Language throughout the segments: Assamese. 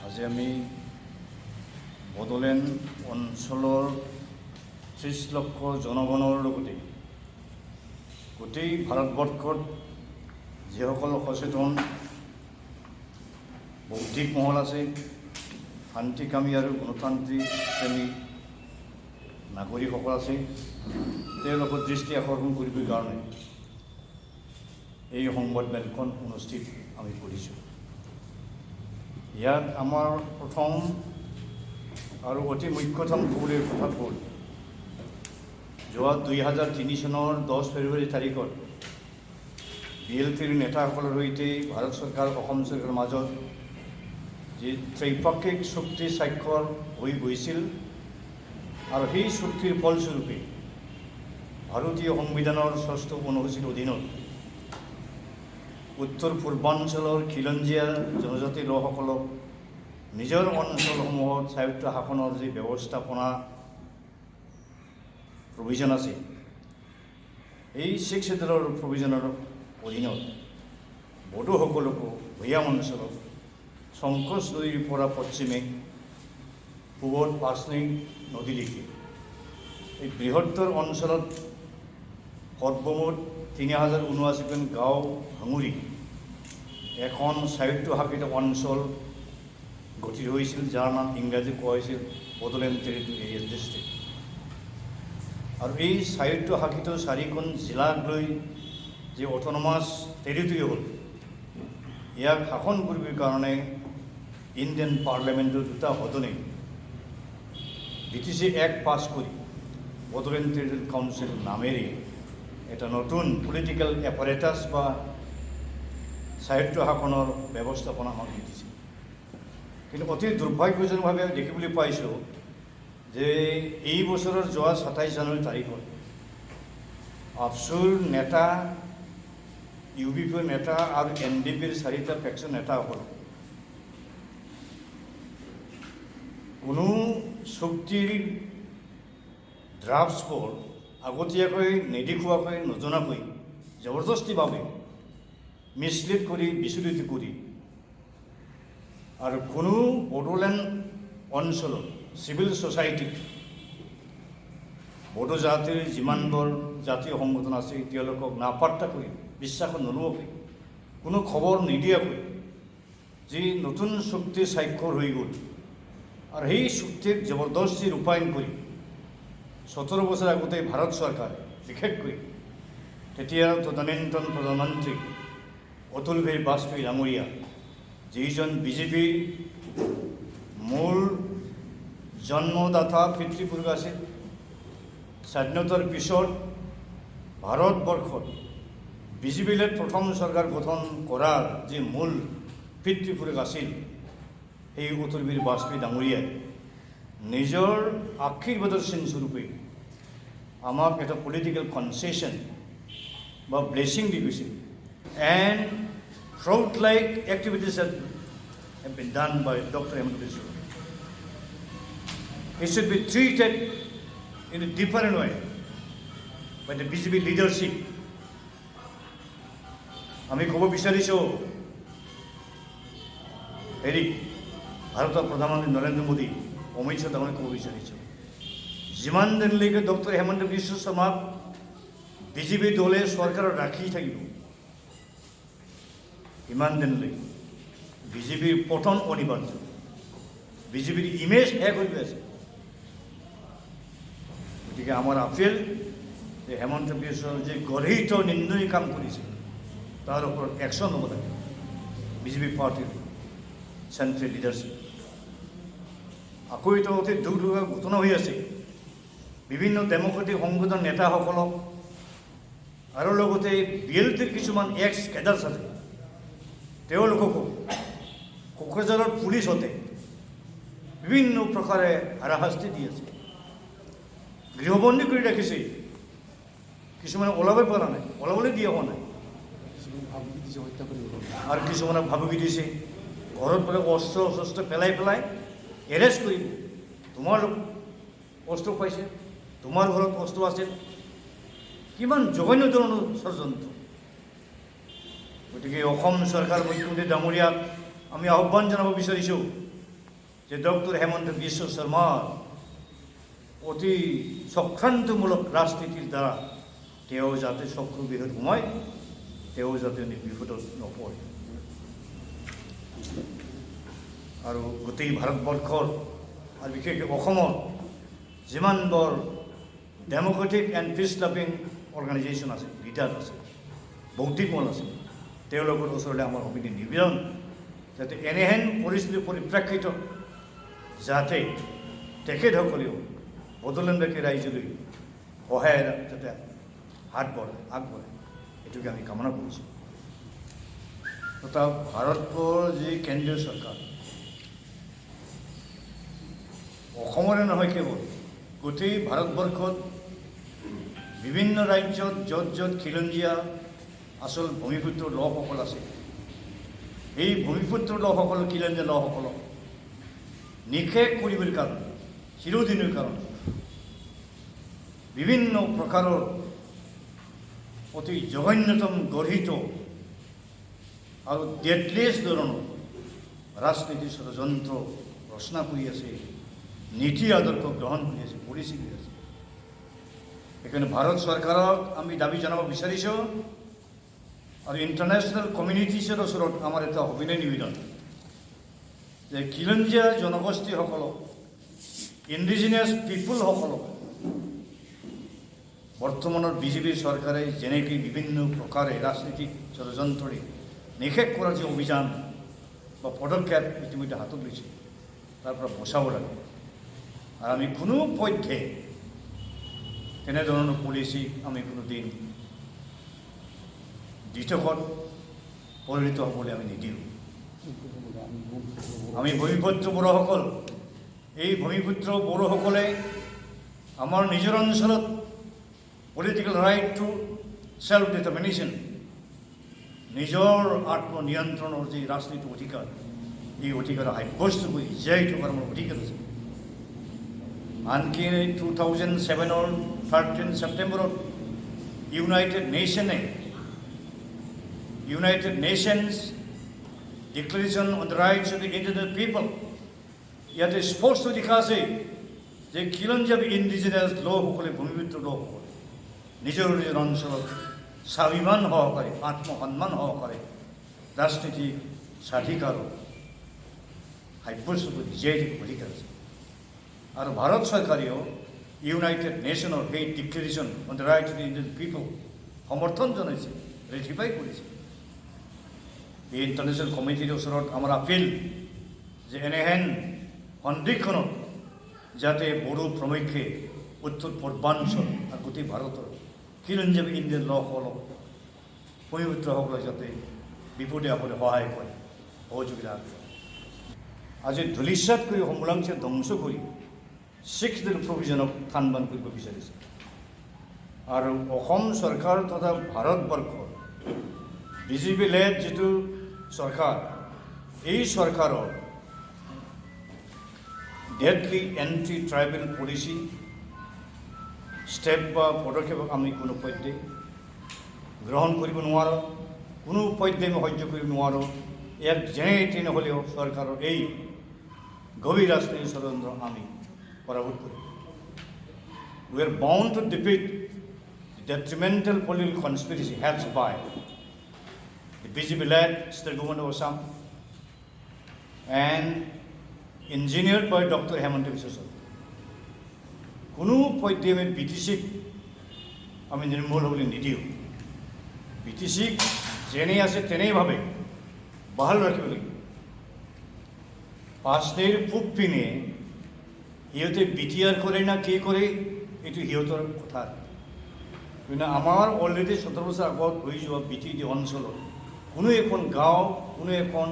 আজি আমি বড়োলেণ্ড অঞ্চলৰ 30 লক্ষ জনগণৰ লগতে গোটেই ভাৰতবৰ্ষত যিসকল সচেতন বৌদ্ধিক মহল আছে, শান্তিকামী আৰু গণতান্ত্ৰিক প্ৰেমী নাগৰিকসকল আছে, তেওঁলোকৰ দৃষ্টি আকৰ্ষণ কৰিবৰ কাৰণে এই সংবাদমেলখন অনুষ্ঠিত আমি কৰিছোঁ। ইয়াত আমাৰ প্ৰথম আৰু অতি মুখ্যতম ক'বলৈ কথা হ'ল, যোৱা 2003 চনৰ 10 ফেব্ৰুৱাৰী তাৰিখত BLTৰ নেতাসকলৰ সৈতে ভাৰত চৰকাৰ অসম চৰকাৰৰ মাজত যি ত্ৰিপাক্ষিক চুক্তি স্বাক্ষৰ হৈ গৈছিল আৰু সেই চুক্তিৰ ফলস্বৰূপে ভাৰতীয় সংবিধানৰ 6ষ্ঠ অনুসূচীৰ অধীনত উত্তৰ পূৰ্বাঞ্চলৰ খিলঞ্জীয়া জনজাতি লোকসকলক নিজৰ অঞ্চলসমূহত স্বায়ত্ত শাসনৰ যি ব্যৱস্থাপনা প্ৰভিজন আছে, এই 6 শিডিউলৰ প্ৰভিজনৰ অধীনত বড়োসকলকো ভৈয়াম অঞ্চলত সংকোচ নদীৰ পৰা পশ্চিমে পূবত পাঁচনৈ নদীলৈকে এই বৃহত্তৰ অঞ্চলত সৰ্বমুঠ 3079খন গাঁও ভাঙুৰি এখন স্বায়ত্তশাসিত অঞ্চল গঠিত হৈছিল, যাৰ নাম ইংৰাজীত কোৱা হৈছিল বড়োলেণ্ড টেৰিটৰিয়েল ডিষ্ট্ৰিক্ট। আৰু এই স্বায়ত্তশাসিত 4খন জিলাক লৈ যি অট'নমাছ টেৰিটৰি হ'ল, ইয়াক শাসন কৰিবৰ কাৰণে ইণ্ডিয়ান পাৰ্লিয়ামেণ্টৰ 2টা সদনে BTC এক্ট পাছ কৰি বড়োলেণ্ড টেৰিটৰিয়েল কাউন্সিল নামেৰে এটা নতুন পলিটিকেল এপাৰেটাছ বা স্বায়ত্ত শাসনৰ ব্যৱস্থাপনা আমাক দিছে। কিন্তু অতি দুৰ্ভাগ্যজনকভাৱে দেখিবলৈ পাইছোঁ যে এই বছৰৰ যোৱা 27 জানুৱাৰী তাৰিখত আপচুৰ নেতা, UBPৰ নেতা আৰু NDPৰ 4টা ফেকশ্যন নেতাসকল কোনো চুক্তিৰ ড্ৰাফ্টছবোৰ আগতীয়াকৈ নেদেখুৱাকৈ নজনাকৈ জবৰদস্তিভাৱে মিছলিড কৰি বিচলিত কৰি আৰু কোনো বড়োলেণ্ড অঞ্চলত চিভিল ছ'চাইটিক বড়ো জাতিৰ যিমানবোৰ জাতীয় সংগঠন আছে তেওঁলোকক নাপাত্তা কৰি বিশ্বাস নোলোৱাকৈ কোনো খবৰ নিদিয়াকৈ যি নতুন চুক্তি স্বাক্ষৰ হৈ গ'ল আৰু সেই চুক্তিক জবৰদস্তি ৰূপায়ণ কৰি 17 বছৰ আগতে ভাৰত চৰকাৰে বিশেষকৈ তেতিয়া তদানীন্তন প্ৰধানমন্ত্ৰী অতুল বিহাৰী বাজপেয়ী ডাঙৰীয়া, যিজন BJPৰ মূল জন্মদাতা পিতৃপুৰুষ আছিল, স্বাধীনতাৰ পিছত ভাৰতবৰ্ষত BJPলৈ প্ৰথম চৰকাৰ গঠন কৰাৰ যি মূল পিতৃপুৰুষ আছিল, সেই অতুল বিহাৰী বাজপেয়ী ডাঙৰীয়াই নিজৰ আশীৰ্বাদৰ চিনস্বৰূপে আমাক এটা পলিটিকেল কনচেশ্যন বা ব্লেছিং দি গৈছিল। And fraud like activities have been done by Dr. Hemant Biswa. It should be treated in a different way by the BJP leadership. আমি ক'ব বিচাৰিছোঁ হেৰি ভাৰতৰ প্ৰধানমন্ত্ৰী নৰেন্দ্ৰ মোদী, অমিত শ্বাহ ডাঙৰীয়াক ক'ব বিচাৰিছোঁ, যিমান দিনলৈকে ডক্টৰ হেমন্ত বিশ্ব শৰ্মাক BJP দলে চৰকাৰত ৰাখি থাকিব, ইমান দিনলৈকে BJPৰ পতন অনিবাৰ্য। BJPৰ ইমেজ শেষ হৈ আছে। গতিকে আমাৰ আপিল যে হেমন্ত বিশ্ব যে গৰ্হিত নিন্দনীয় কাম কৰিছে তাৰ ওপৰত একশ্যন হ'ব লাগে BJP পাৰ্টিৰ চেণ্ট্ৰেল লিডাৰশ্বিপ। আকৌ এটা অতি দুখ লগা ঘটনা হৈ আছে, বিভিন্ন ডেমক্ৰেটিক সংগঠনৰ নেতাসকলক আৰু লগতে BLTৰ কিছুমান এক্স কেডাৰ্ছ আছে, তেওঁলোককো কোকৰাঝাৰৰ পুলিচতে বিভিন্ন প্ৰকাৰে হাৰাশাস্তি দি আছে, গৃহবন্দী কৰি ৰাখিছে, কিছুমানে ওলাবই পৰা নাই, ওলাবলৈ দিয়া হোৱা নাই, আৰু কিছুমানে ভাবুকি দিছে ঘৰত বোলে অস্ত্ৰ পেলাই এৰেষ্ট কৰিব, তোমালোক অস্ত্ৰ পাইছে, তোমাৰ ঘৰত অস্ত্ৰ আছিল, কিমান জঘন্য ধৰণৰ ষড়যন্ত্ৰ। গতিকে অসম চৰকাৰ মুখ্যমন্ত্ৰী ডাঙৰীয়াক আমি আহ্বান জনাব বিচাৰিছোঁ যে ডক্টৰ হেমন্ত বিশ্ব শৰ্মাৰ অতি চক্ৰান্তমূলক ৰাজনীতিৰ দ্বাৰা তেওঁ যাতে চক্ৰ বিহুত সোমায়, তেওঁ যাতে বিপদত নপৰে। আৰু গোটেই ভাৰতবৰ্ষৰ আৰু বিশেষকৈ অসমৰ যিমানবোৰ ডেম'ক্ৰেটিক এণ্ড পিছ লাভিং অৰ্গেনাইজেশ্যন আছে, লিডাৰ আছে, বৌদ্ধিক মন আছে, তেওঁলোকৰ ওচৰলৈ আমাৰ সমিতি নিবেদন যাতে এনেহেন পৰিস্থিতিৰ পৰিপ্ৰেক্ষিতত যাতে তেখেতসকলেও বড়োলেণ্ডবাসী ৰাইজলৈ সহায় যাতে আগবঢ়ায়, এইটোকে আমি কামনা কৰিছোঁ। তথা ভাৰতৰ যি কেন্দ্ৰীয় চৰকাৰ, অসমৰে নহয় কেৱল গোটেই ভাৰতবৰ্ষত বিভিন্ন ৰাজ্যত য'ত য'ত খিলঞ্জীয়া আচল ভূমিপুত্ৰ লোকসকল আছে, এই ভূমিপুত্ৰ লোকসকল, খিলঞ্জীয়া লোকসকলক নিষেধ কৰিবৰ কাৰণে চিৰদিনৰ কাৰণে বিভিন্ন প্ৰকাৰৰ অতি জঘন্যতম গঢ়িত আৰু ডেডলিয়েষ্ট ধৰণৰ ৰাজনীতিৰ ষড়যন্ত্ৰ ৰচনা কৰি আছে, নীতি আদৰ্শ গ্ৰহণ কৰি আছে, পলিচি কৰি আছে। সেইকাৰণে ভাৰত চৰকাৰক আমি দাবী জনাব বিচাৰিছোঁ আৰু ইণ্টাৰনেশ্যনেল কমিউনিটিছৰ ওচৰত আমাৰ এটা অভিনয় নিবেদন যে খিলঞ্জীয়া জনগোষ্ঠীসকলক, ইণ্ডিজিনিয়াছ পিপুলসকলক বৰ্তমানৰ বিজেপি চৰকাৰে যেনেকৈ বিভিন্ন প্ৰকাৰে ৰাজনীতিক ষড়যন্ত্ৰৰে নিষেধ কৰাৰ যি অভিযান বা পদক্ষেপ ইতিমধ্যে হাতত লৈছে, তাৰ পৰা বচাব লাগে। আৰু আমি কোনো পধ্যে তেনেধৰণৰ পলিচি আমি কোনোদিন দিঠকত পৰিণত হ'বলৈ আমি নিদিওঁ। আমি ভূমিপুত্ৰ বড়োসকল, এই ভূমিপুত্ৰ বড়োসকলে আমাৰ নিজৰ অঞ্চলত political right to self determination, নিজৰ আত্মনিয়ন্ত্ৰণৰ যি ৰাজনীতিক অধিকাৰ, এই অধিকাৰ সাব্যস্ত কৰি জীয়াই থকাৰ আমাৰ অধিকাৰ আছে। আনকি 2007 13 ছেপ্টেম্বৰত United Nations declaration on the rights of the indigenous people, ইয়াতে স্পষ্ট লিখা আছে যে খিলঞ্জীয়া ইণ্ডিজিনাছ লোকসকলে, ভূমিপুত্ৰ লোকসকলে নিজৰ নিজৰ অঞ্চলত স্বাভিমান সহকাৰে, আত্মসন্মান সহকাৰে ৰাজনীতিক স্বাধিকাৰ সাব্যস্ত কৰি জীয়াই থাকিব অধিকাৰ আছে। আৰু ভাৰত চৰকাৰেও ইউনাইটেড নেশ্যনৰ সেই declaration on the rights of the indigenous people সমৰ্থন জনাইছে, ৰেটিফাই কৰিছে। এই ইণ্টাৰনেশ্যনেল কমিটিৰ ওচৰত আমাৰ আপিল যে এনেহেন সন্ধিক্ষণত যাতে বড়ো প্ৰমুখ্যে উত্তৰ পূৰ্বাঞ্চল আৰু গোটেই ভাৰতৰ খিলঞ্জীয়া ইণ্ডিয়ান লোকসকলক, ভূমিপুত্ৰসকলক যাতে বিপদে আপদে সহায় কৰে, সহযোগিতা আগবঢ়ায়। আজি ধূলিসাৎ কৰি সমলাংশে ধ্বংস কৰি 6 দিন প্ৰভিজনক থান বান কৰিব বিচাৰিছে। আৰু অসম চৰকাৰ তথা ভাৰতবৰ্ষৰ বিজেপি লেড যিটো চৰকাৰ, এই চৰকাৰৰ deadly anti tribal policy step বা পদক্ষেপক আমি কোনো পধ্যে গ্ৰহণ কৰিব নোৱাৰোঁ, কোনো পধ্যে আমি সহ্য কৰিব নোৱাৰোঁ। ইয়াক যেনে তেনে হ'লেও চৰকাৰৰ এই গভীৰ ৰাজনীতি ষড়যন্ত্ৰ আমি পৰাভূত কৰিম। We are bound to defeat the detrimental political conspiracy hatched by the BJP-led state government of Assam and engineered by Dr. Hemanta Biswa Sarma. কোনো পধ্যে আমি BTCক আমি নিৰ্মূল হ'বলৈ নিদিওঁ। BTCক যেনে আছে তেনেইভাৱে বাহাল ৰাখিব লাগিব। পাঁচনিৰ পূব পিনে সিহঁতে BTR কৰে না কি কৰে, এইটো সিহঁতৰ কথা। কিন্তু আমাৰ অলৰেডি 17 বছৰ আগত হৈ যোৱা BTD অঞ্চলত কোনো এখন গাঁও, কোনো এখন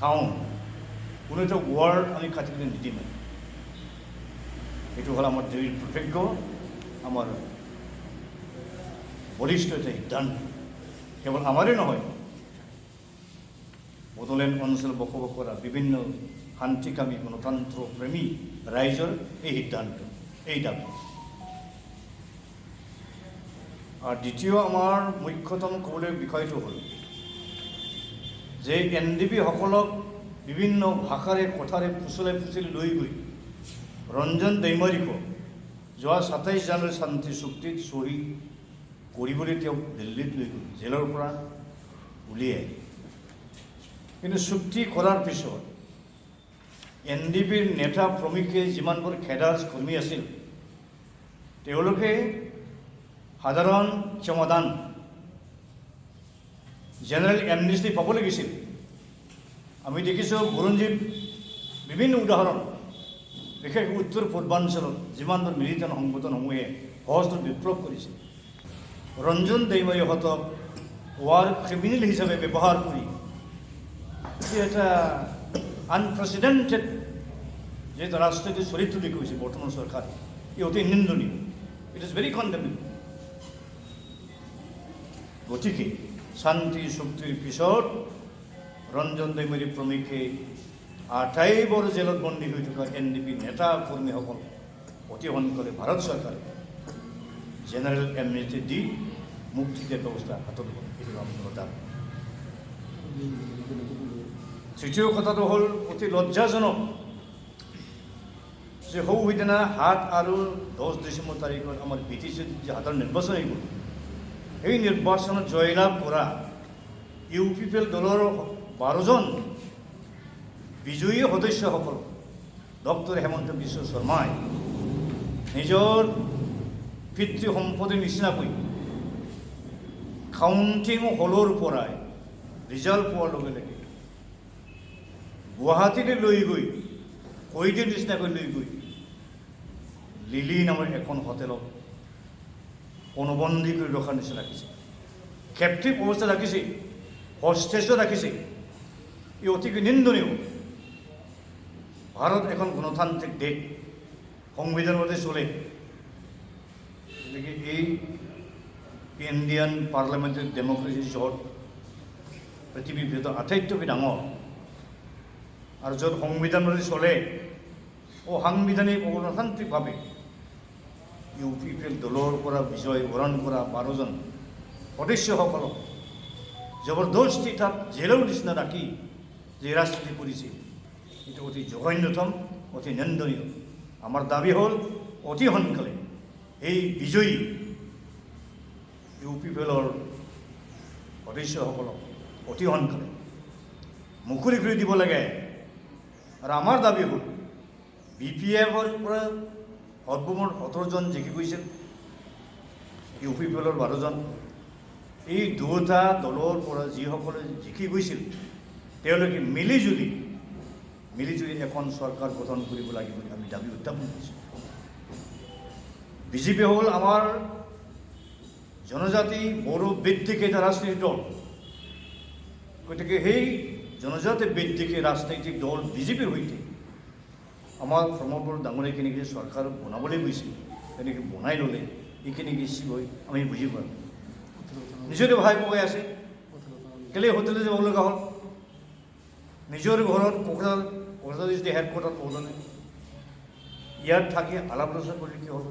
টাউন, কোনো এটা ৱাৰ্ড আমি কাটিবলৈ নিদিম। এইটো হ'ল আমাৰ দৃঢ় প্ৰতিজ্ঞ, আমাৰ বলিষ্ঠ এটা সিদ্ধান্ত। কেৱল আমাৰেই নহয়, বড়োলেণ্ড অঞ্চলত বসবাস কৰা বিভিন্ন শান্তিকামী গণতন্ত্ৰ প্ৰেমী ৰাইজৰ এই সিদ্ধান্ত, এই দাবী। আৰু দ্বিতীয় আমাৰ মুখ্যতম ক'বলৈ বিষয়টো হ'ল যে NDP সকলক বিভিন্ন ভাষাৰে কথাৰে ফুচলাই ফুচলি লৈ গৈ ৰঞ্জন দৈমাৰীক যোৱা 27 জানুৱাৰী শান্তি চুক্তিত চহী কৰিবলৈ তেওঁ দিল্লীত লৈ গ'ল, জেলৰ পৰা উলিয়াই। কিন্তু চুক্তি কৰাৰ পিছত NDPৰ নেতা প্ৰমুখে যিমানবোৰ খেডাৰ কৰ্মী আছিল তেওঁলোকে সাধাৰণ ক্ষমাদান জেনেৰেল এমনেষ্টি পাব লাগিছিল। আমি দেখিছোঁ বুৰঞ্জীত বিভিন্ন উদাহৰণ, বিশেষকৈ উত্তৰ পূৰ্বাঞ্চলত যিমানবোৰ মিলিটাৰী সংগঠনসমূহে সহস্ৰ বিপ্লৱ কৰিছিল, ৰঞ্জন দৈমাৰীহঁতক ৱাৰ ক্ৰিমিনেল হিচাপে ব্যৱহাৰ কৰি এটা আনপ্ৰেচিডেণ্টেড যেটা ৰাষ্ট্ৰীয় চৰিত্ৰ দেখেছে বৰ্তমান সৰকাৰ, ই অতি নিন্দনীয়। It is very condemnable. গতিকে শান্তি চুক্তিৰ পিছত ৰঞ্জন দৈমাৰী প্ৰমুখে 28 বৰ জেলত বন্দী হৈ থকা NDP নেতা কৰ্মীসকল অতি সোনকালে ভাৰত চৰকাৰে জেনেৰেল এমনেষ্টি দি মুক্তি দিয়াৰ ব্যৱস্থা হাতত ল'ব, এইটো আমাৰ দাবী। তৃতীয় কথাটো হ'ল অতি লজ্জাজনক যে সৌসিদিনা 7 আৰু 10 ডিচেম্বৰ তাৰিখত আমাৰ BTCত যে সাধাৰণ নিৰ্বাচন হৈ গ'ল, এই নিৰ্বাচনত জয়লাভ কৰা UPPL দলৰ 12জন বিজয়ী সদস্যসকল ডক্টৰ হেমন্ত বিশ্ব শৰ্মাই নিজৰ পিতৃ সম্পত্তিৰ নিচিনাকৈ কাউণ্টিং হলৰ পৰাই ৰিজাল্ট পোৱাৰ লগে লগে গুৱাহাটীলৈ লৈ গৈ কৈদীৰ নিচিনাকৈ লৈ গৈ লিলি নামৰ এখন হোটেলত অনুবন্দী কৰি ৰখাৰ নিচিনা ৰাখিছে, কেপ্টিভ অৱস্থা ৰাখিছে, হষ্টেজো ৰাখিছে। ই অতিকৈ নিন্দনীয়। ভাৰত এখন গণতান্ত্ৰিক দেশ, সংবিধান মতে চলে। গতিকে এই ইণ্ডিয়ান পাৰ্লামেণ্টাৰী ডেমক্ৰেচি য'ত পৃথিৱীৰ ভিতৰত আটাইতকৈ ডাঙৰ আৰু য'ত সংবিধান মতে চলে, অসাংবিধানিক গণতান্ত্ৰিকভাৱে UPPL দলৰ পৰা বিজয় বৰণ কৰা 12জন সদস্যসকলক জবৰদস্তি তাত জেলৰ নিচিনা ৰাখি যে ৰাজনীতি কৰিছে, এইটো অতি জঘন্যতম, অতি নিন্দনীয়। আমাৰ দাবী হ'ল অতি সোনকালে এই বিজয়ী UPPLৰ সদস্যসকলক অতি সোনকালে মুকলি কৰি দিব লাগে। আৰু আমাৰ দাবী হ'ল BPFৰ পৰা সৰ্বমুঠ 17জন জিকি গৈছিল, UPPLৰ 12জন। এই দুটা দলৰ পৰা যিসকলে জিকি গৈছিল তেওঁলোকে মিলিজুলি এখন চৰকাৰ গঠন কৰিব লাগিব বুলি আমি দাবী উত্থাপন কৰিছোঁ। বিজেপি হ'ল আমাৰ জনজাতি বড়ো ভিত্তিক এটা ৰাজনৈতিক দল। গতিকে সেই জনজাতি ভিত্তিক ৰাজনৈতিক দল বিজেপিৰ সৈতে আমাৰ প্ৰমোদ বড়ো ডাঙৰীয়া কেনেকৈ চৰকাৰ বনাবলৈ গৈছিল, তেনেকৈ বনাই ল'লে এইখিনি বেছি হৈ আমি বুজি পাওঁ। নিজৰে ভাই ককাই আছে, কেলৈ হোটেলে যাব লগা হ'ল? নিজৰ ঘৰত কোকৰাঝাৰ যদি হেডকোৱাৰ্টাৰত পঢ়িব নাই, ইয়াত থাকি আলাপ আলোচনা কৰি কি হ'ল?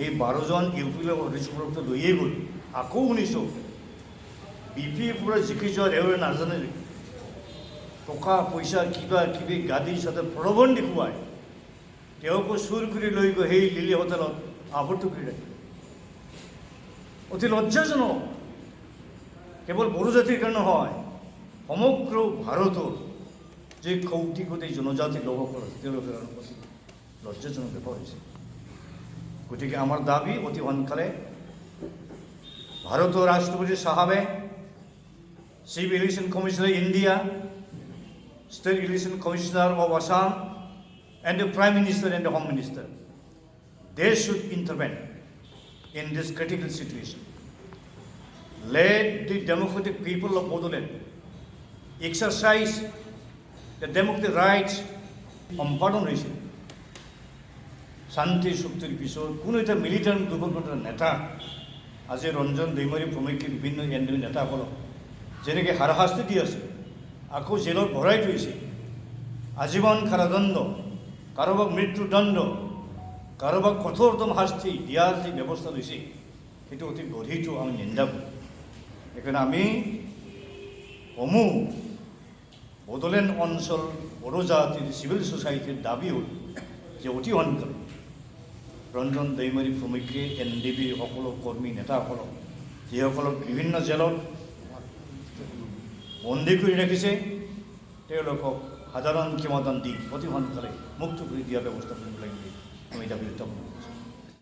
এই 12জন UPPL সদস্যসকলক লৈয়ে গ'ল। আকৌ শুনিছোঁ BPৰ পৰা জিকি যোৱা এওঁৰে নাজানে, টকা পইচা কিবা কিবি গাদী চাদৰ প্ৰলোভন দেখুৱাই তেওঁকো চুৰ কৰি লৈ গৈ সেই লিলি হোটেলত আৱদ্ধ কৰি ৰাখে। অতি লজ্জাজনক। কেৱল বড়ো জাতিৰ কাৰণে নহয়, সমগ্ৰ ভাৰতৰ যে কৌটিকোটি জনজাতি লোকসকল আছে তেওঁলোকৰ কাৰণে লজ্জাজনক ব্যাপাৰ হৈছে। গতিকে আমাৰ দাবী অতি সোনকালে ভাৰতৰ ৰাষ্ট্ৰপতি চাহাবে, chief election commissioner India, State Election Commissioner of Assam, and the Prime Minister and the Home Minister, they should intervene in this critical situation. Let the democratic people of Bodoland exercise the democratic rights সম্পাদন হৈছে। শান্তি চুক্তিৰ পিছত কোনো এটা মিলিটাৰী দুৰ্ঘটনাৰ নেতা আজি ৰঞ্জন দৈমাৰী প্ৰমুখ্যে বিভিন্ন NDP নেতাসকলক যেনেকৈ হাৰাশাস্তি দি আছে, আকৌ জেলত ভৰাই থৈছে, আজীৱন কাৰাদণ্ড, কাৰোবাক মৃত্যুদণ্ড, কাৰোবাক কঠোৰতম শাস্তি দিয়াৰ যি ব্যৱস্থা লৈছে সেইটো অতি গৰিহীত, আমি নিন্দা কৰোঁ। সেইকাৰণে আমি সমূহ বড়োলেণ্ড অঞ্চল বড়ো জাতিৰ চিভিল ছ'চাইটিৰ দাবী হ'ল যে অতি সোনকালে ৰঞ্জন দৈমাৰী প্ৰমুখ্যে NDBৰ সকলো কৰ্মী নেতাসকলক যিসকলক বিভিন্ন জেলত বন্দী কৰি ৰাখিছে তেওঁলোকক সাধাৰণ ক্ষমাদান দি অতি সোনকালে মুক্ত কৰি দিয়াৰ ব্যৱস্থা কৰিব লাগিব আমি দাবী উত্থাপন কৰিছোঁ।